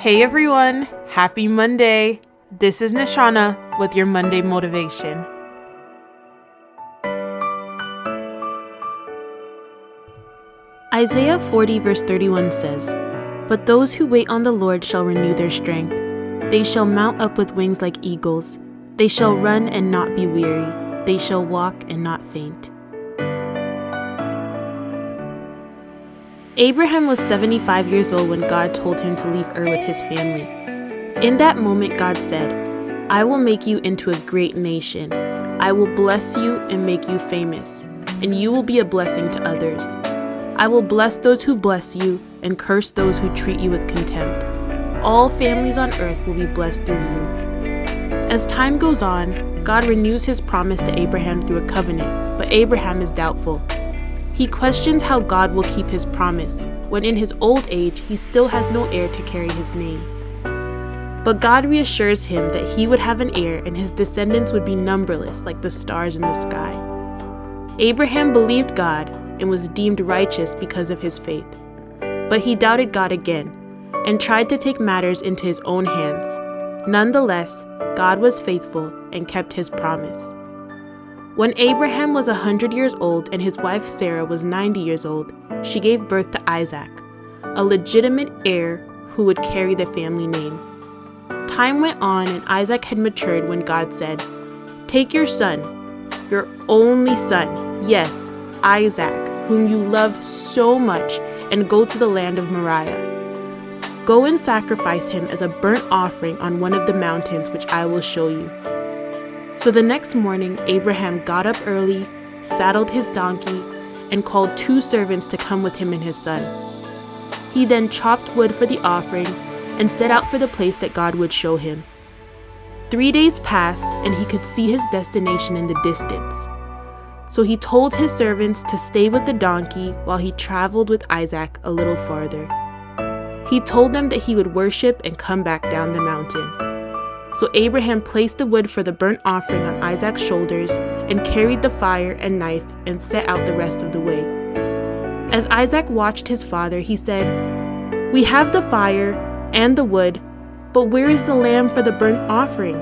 Hey everyone, happy Monday. This is Nishana with your Monday motivation. Isaiah 40 verse 31 says, "But those who wait on the Lord shall renew their strength. They shall mount up with wings like eagles. They shall run and not be weary. They shall walk and not faint." Abraham was 75 years old when God told him to leave Ur with his family. In that moment, God said, "I will make you into a great nation. I will bless you and make you famous, and you will be a blessing to others. I will bless those who bless you and curse those who treat you with contempt. All families on earth will be blessed through you." As time goes on, God renews his promise to Abraham through a covenant, but Abraham is doubtful. He questions how God will keep his promise when in his old age he still has no heir to carry his name. But God reassures him that he would have an heir and his descendants would be numberless like the stars in the sky. Abraham believed God and was deemed righteous because of his faith. But he doubted God again and tried to take matters into his own hands. Nonetheless, God was faithful and kept his promise. When Abraham was 100 years old and his wife Sarah was 90 years old, she gave birth to Isaac, a legitimate heir who would carry the family name. Time went on and Isaac had matured when God said, "Take your son, your only son, yes, Isaac, whom you love so much, and go to the land of Moriah. Go and sacrifice him as a burnt offering on one of the mountains which I will show you." So the next morning, Abraham got up early, saddled his donkey, and called 2 servants to come with him and his son. He then chopped wood for the offering and set out for the place that God would show him. 3 days passed, and he could see his destination in the distance. So he told his servants to stay with the donkey while he traveled with Isaac a little farther. He told them that he would worship and come back down the mountain. So Abraham placed the wood for the burnt offering on Isaac's shoulders and carried the fire and knife and set out the rest of the way. As Isaac watched his father, he said, "We have the fire and the wood, but where is the lamb for the burnt offering?"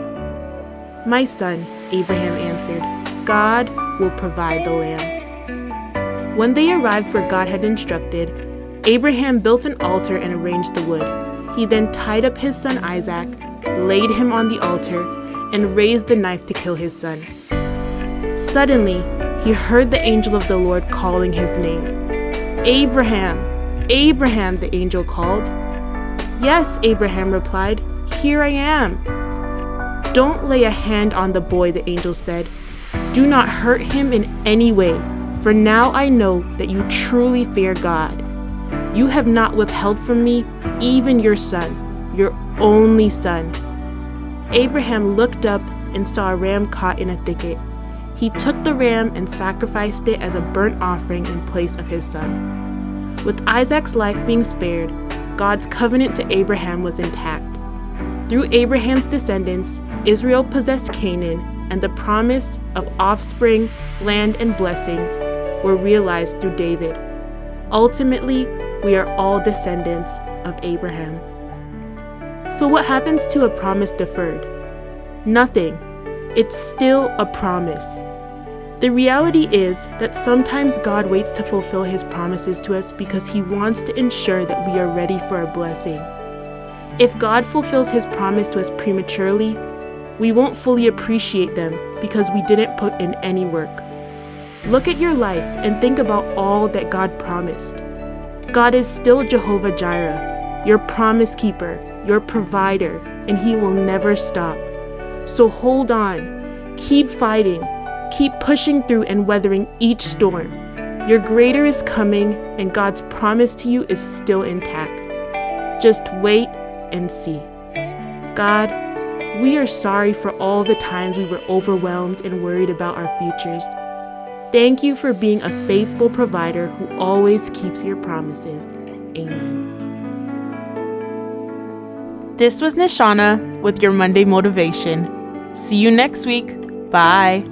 "My son," Abraham answered, "God will provide the lamb." When they arrived where God had instructed, Abraham built an altar and arranged the wood. He then tied up his son Isaac, laid him on the altar, and raised the knife to kill his son. Suddenly, he heard the angel of the Lord calling his name. "Abraham, Abraham," the angel called. "Yes," Abraham replied, "here I am." "Don't lay a hand on the boy," the angel said. "Do not hurt him in any way, for now I know that you truly fear God. You have not withheld from me even your son, your only son." Abraham looked up and saw a ram caught in a thicket. He took the ram and sacrificed it as a burnt offering in place of his son. With Isaac's life being spared, God's covenant to Abraham was intact. Through Abraham's descendants, Israel possessed Canaan, and the promise of offspring, land, and blessings were realized through David. Ultimately, we are all descendants of Abraham. So what happens to a promise deferred? Nothing. It's still a promise. The reality is that sometimes God waits to fulfill his promises to us because he wants to ensure that we are ready for a blessing. If God fulfills his promise to us prematurely, we won't fully appreciate them because we didn't put in any work. Look at your life and think about all that God promised. God is still Jehovah Jireh, your promise keeper, your provider, and he will never stop. So hold on, keep fighting, keep pushing through and weathering each storm. Your greater is coming, and God's promise to you is still intact. Just wait and see. God, we are sorry for all the times we were overwhelmed and worried about our futures. Thank you for being a faithful provider who always keeps your promises. Amen. This was Nishana with your Monday motivation. See you next week. Bye.